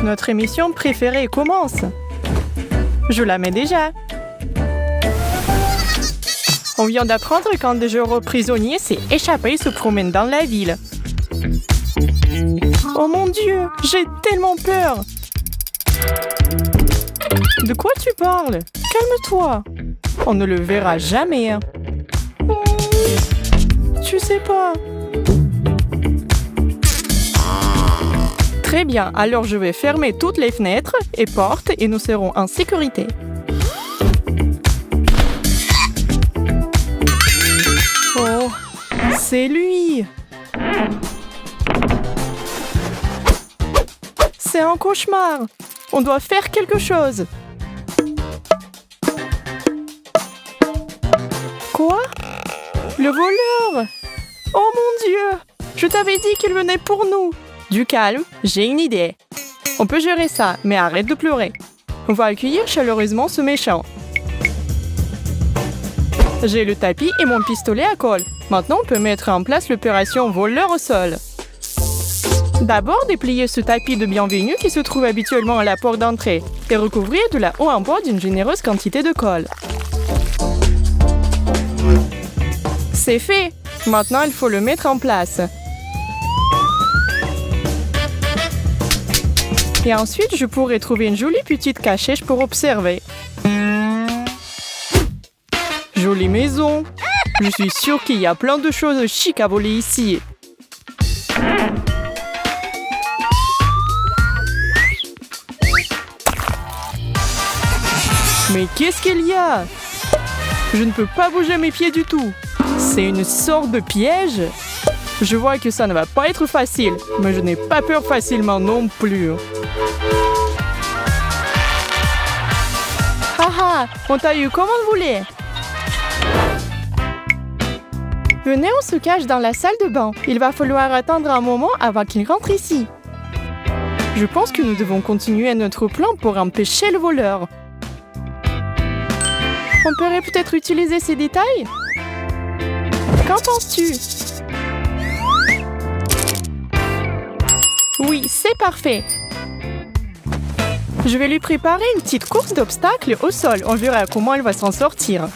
Notre émission préférée commence. Je la mets déjà. On vient d'apprendre qu'un des heureux prisonniers s'est échappé et se promène dans la ville. Oh mon Dieu, j'ai tellement peur. De quoi tu parles? Calme-toi. On ne le verra jamais. Tu sais pas. Très bien, alors je vais fermer toutes les fenêtres et portes et nous serons en sécurité. Oh, c'est lui. C'est un cauchemar. On doit faire quelque chose. Quoi? Le voleur? Oh mon Dieu! Je t'avais dit qu'il venait pour nous. Du calme, j'ai une idée. On peut gérer ça, mais arrête de pleurer. On va accueillir chaleureusement ce méchant. J'ai le tapis et mon pistolet à colle. Maintenant, on peut mettre en place l'opération voleur au sol. D'abord, déplier ce tapis de bienvenue qui se trouve habituellement à la porte d'entrée et recouvrir de la haut en bas d'une généreuse quantité de colle. C'est fait! Maintenant, il faut le mettre en place. Et ensuite, je pourrais trouver une jolie petite cachette pour observer. Jolie maison! Je suis sûre qu'il y a plein de choses chic à voler ici. Mais qu'est-ce qu'il y a? Je ne peux pas bouger mes pieds du tout. C'est une sorte de piège. Je vois que ça ne va pas être facile, mais je n'ai pas peur facilement non plus. Haha, on t'a eu comme on voulait. Venez, on se cache dans la salle de bain. Il va falloir attendre un moment avant qu'il rentre ici. Je pense que nous devons continuer notre plan pour empêcher le voleur. On pourrait peut-être utiliser ces détails? Qu'en penses-tu? Oui, c'est parfait. Je vais lui préparer une petite course d'obstacles au sol. On verra comment elle va s'en sortir.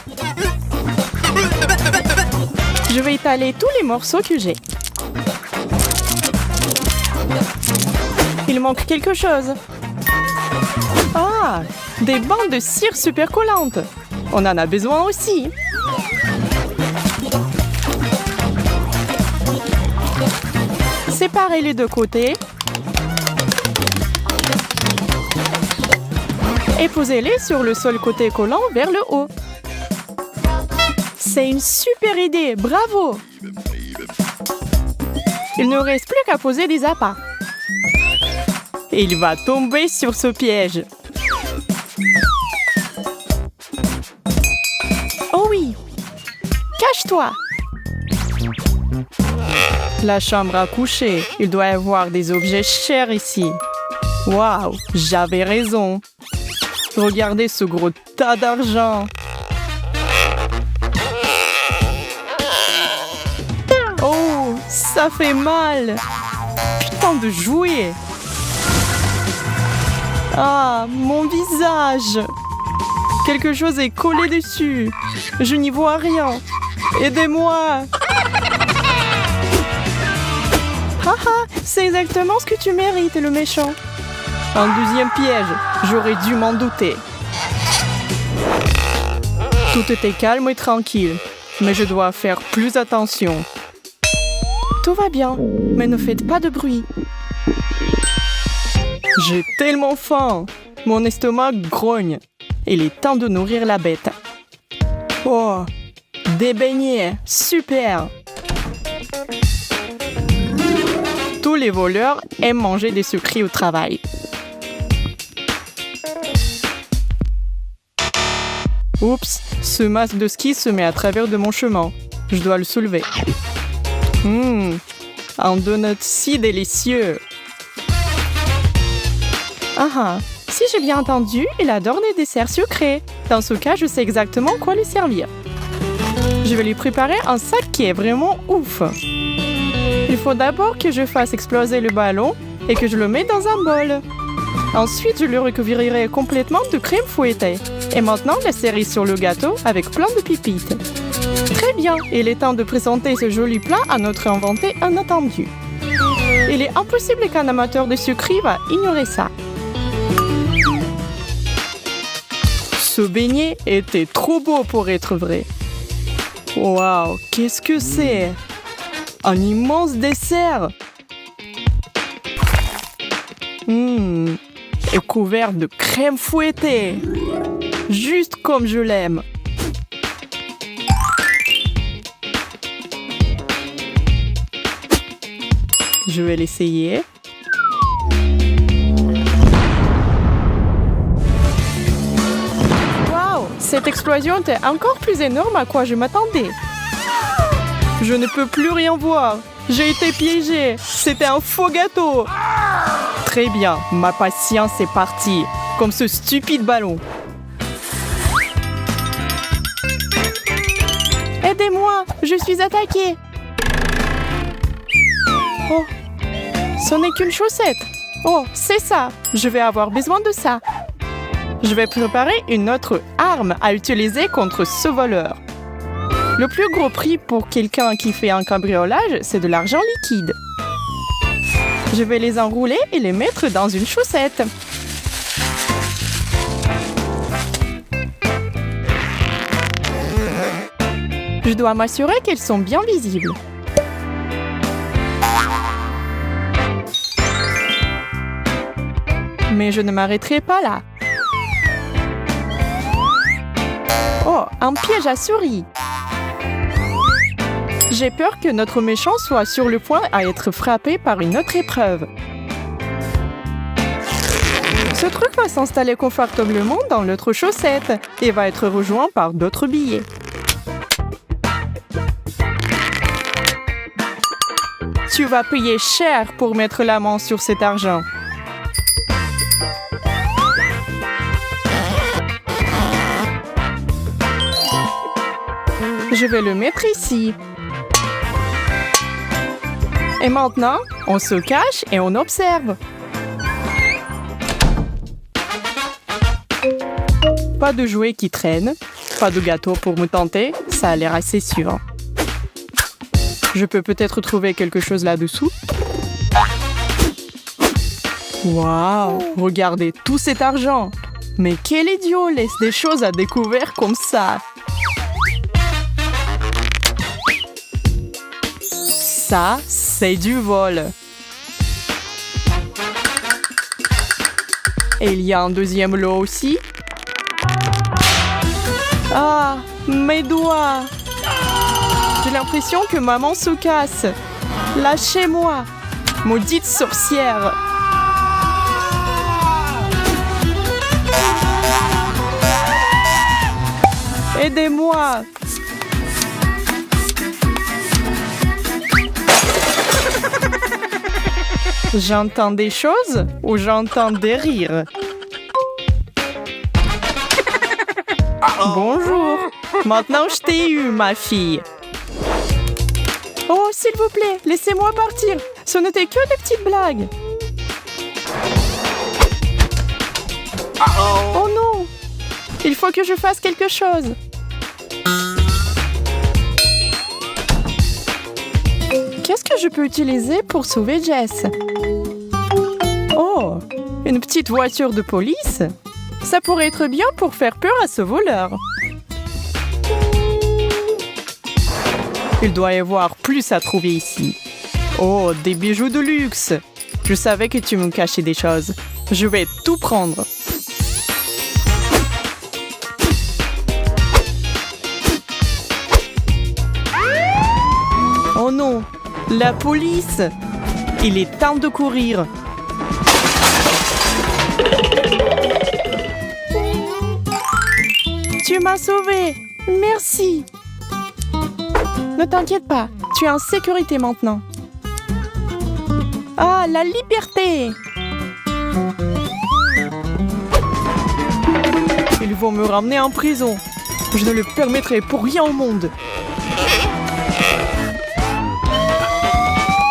Je vais étaler tous les morceaux que j'ai. Il manque quelque chose. Ah, des bandes de cire super collantes. On en a besoin aussi. Séparez les deux côtés. Et posez-les sur le seul côté collant vers le haut. C'est une super idée, bravo! Il ne reste plus qu'à poser des appâts. Et il va tomber sur ce piège. Oh oui! Cache-toi! La chambre à coucher. Il doit y avoir des objets chers ici. Waouh! J'avais raison. Regardez ce gros tas d'argent. Oh, ça fait mal. Putain de jouets. Ah, mon visage. Quelque chose est collé dessus. Je n'y vois rien. Aidez-moi. Haha, c'est exactement ce que tu mérites, le méchant. Un deuxième piège. J'aurais dû m'en douter. Tout était calme et tranquille, mais je dois faire plus attention. Tout va bien, mais ne faites pas de bruit. J'ai tellement faim. Mon estomac grogne. Il est temps de nourrir la bête. Oh, des beignets, super. Tous les voleurs aiment manger des sucreries au travail. Oups, ce masque de ski se met à travers de mon chemin. Je dois le soulever. Un donut si délicieux. Ah, si j'ai bien entendu, il adore les desserts sucrés. Dans ce cas, je sais exactement quoi lui servir. Je vais lui préparer un sac qui est vraiment ouf. Il faut d'abord que je fasse exploser le ballon et que je le mette dans un bol. Ensuite, je le recouvrirai complètement de crème fouettée. Et maintenant, la cerise sur le gâteau avec plein de pépites. Très bien, il est temps de présenter ce joli plat à notre invité inattendu. Il est impossible qu'un amateur de sucreries va ignorer ça. Ce beignet était trop beau pour être vrai. Waouh, qu'est-ce que c'est? Un immense dessert. Et couvert de crème fouettée. Juste comme je l'aime. Je vais l'essayer. Waouh, cette explosion était encore plus énorme à quoi je m'attendais. Je ne peux plus rien voir. J'ai été piégée. C'était un faux gâteau. Très bien, ma patience est partie. Comme ce stupide ballon. Aidez-moi, je suis attaquée. Oh, ce n'est qu'une chaussette. Oh, c'est ça. Je vais avoir besoin de ça. Je vais préparer une autre arme à utiliser contre ce voleur. Le plus gros prix pour quelqu'un qui fait un cambriolage, c'est de l'argent liquide. Je vais les enrouler et les mettre dans une chaussette. Je dois m'assurer qu'elles sont bien visibles. Mais je ne m'arrêterai pas là. Oh, un piège à souris. J'ai peur que notre méchant soit sur le point à être frappé par une autre épreuve. Ce truc va s'installer confortablement dans l'autre chaussette et va être rejoint par d'autres billets. Tu vas payer cher pour mettre la main sur cet argent. Je vais le mettre ici. Et maintenant, on se cache et on observe. Pas de jouets qui traînent, pas de gâteau pour me tenter, ça a l'air assez sûr. Je peux peut-être trouver quelque chose là-dessous. Waouh, regardez tout cet argent. Mais quel idiot laisse des choses à découvert comme ça. Ça, c'est du vol. Et il y a un deuxième lot aussi. Ah, mes doigts! J'ai l'impression que maman se casse. Lâchez-moi, maudite sorcière! Aidez-moi! J'entends des choses ou j'entends des rires? Bonjour! Maintenant je t'ai eu, ma fille! Oh, s'il vous plaît, laissez-moi partir! Ce n'était que des petites blagues! Oh non! Il faut que je fasse quelque chose! Qu'est-ce que je peux utiliser pour sauver Jess? Oh, une petite voiture de police? Ça pourrait être bien pour faire peur à ce voleur. Il doit y avoir plus à trouver ici. Oh, des bijoux de luxe! Je savais que tu me cachais des choses. Je vais tout prendre. Oh non! La police! Il est temps de courir. Tu m'as sauvée! Merci! Ne t'inquiète pas, tu es en sécurité maintenant. Ah, la liberté! Ils vont me ramener en prison. Je ne le permettrai pour rien au monde.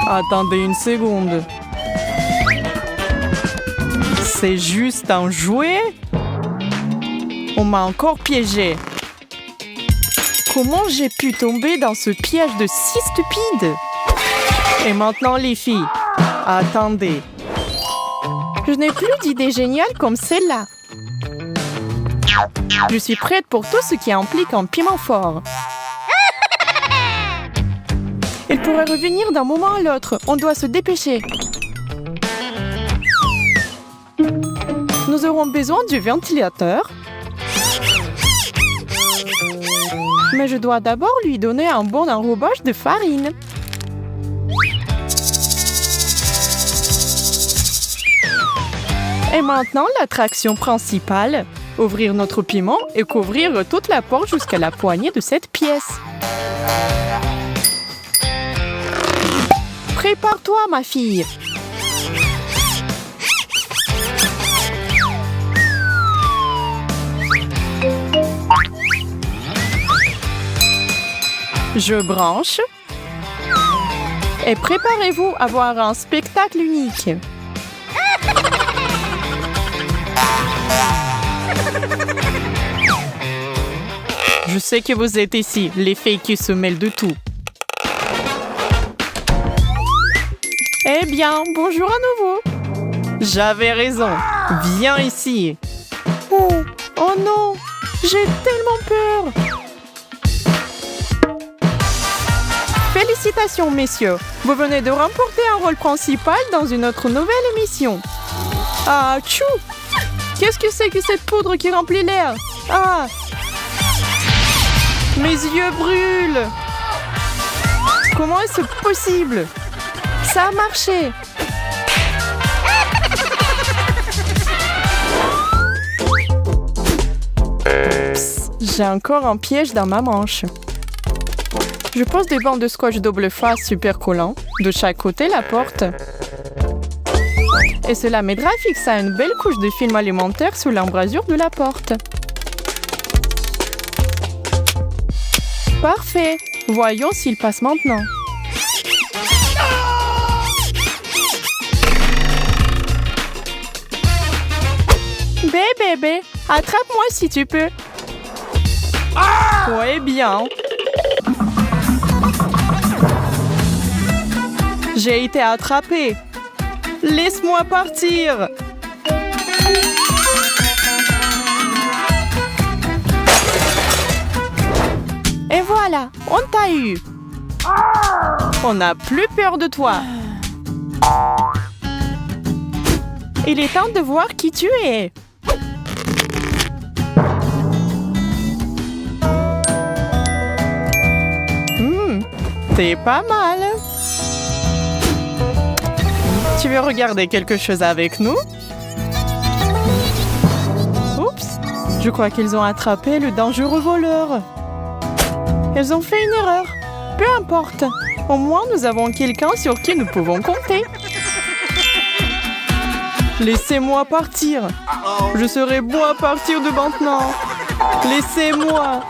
Attendez une seconde. C'est juste un jouet? On m'a encore piégé. Comment j'ai pu tomber dans ce piège de si stupide? Et maintenant, les filles, attendez. Je n'ai plus d'idée géniale comme celle-là. Je suis prête pour tout ce qui implique un piment fort. Il pourrait revenir d'un moment à l'autre. On doit se dépêcher. Nous aurons besoin du ventilateur. Mais je dois d'abord lui donner un bon enrobage de farine. Et maintenant, l'attraction principale. Ouvrir notre piment et couvrir toute la porte jusqu'à la poignée de cette pièce. Prépare-toi, ma fille. Je branche. Et préparez-vous à voir un spectacle unique. Je sais que vous êtes ici, les filles qui se mêlent de tout. Eh bien, bonjour à nouveau. J'avais raison. Viens ici. Oh non, j'ai tellement peur. Félicitations, messieurs. Vous venez de remporter un rôle principal dans une autre nouvelle émission. Ah, tchou! Qu'est-ce que c'est que cette poudre qui remplit l'air? Ah! Mes yeux brûlent! Comment est-ce possible? Ça a marché! Psst, j'ai encore un piège dans ma manche. Je pose des bandes de scotch double face super collants de chaque côté la porte. Et cela m'aidera à fixer une belle couche de film alimentaire sous l'embrasure de la porte. Parfait. Voyons s'il passe maintenant. Bébé, attrape-moi si tu peux. Ouais, bien. J'ai été attrapée. Laisse-moi partir. Et voilà, on t'a eu. On n'a plus peur de toi. Il est temps de voir qui tu es. C'est pas mal. Tu veux regarder quelque chose avec nous? Oups, je crois qu'ils ont attrapé le dangereux voleur. Ils ont fait une erreur. Peu importe. Au moins, nous avons quelqu'un sur qui nous pouvons compter. Laissez-moi partir. Je serai bon à partir de maintenant. Laissez-moi.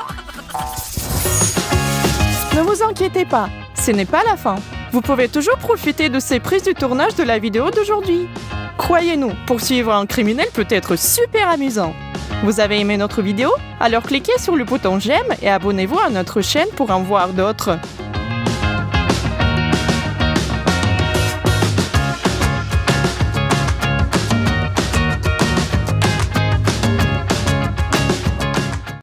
Ne vous inquiétez pas, ce n'est pas la fin. Vous pouvez toujours profiter de ces prises du tournage de la vidéo d'aujourd'hui. Croyez-nous, poursuivre un criminel peut être super amusant. Vous avez aimé notre vidéo? Alors cliquez sur le bouton j'aime et abonnez-vous à notre chaîne pour en voir d'autres.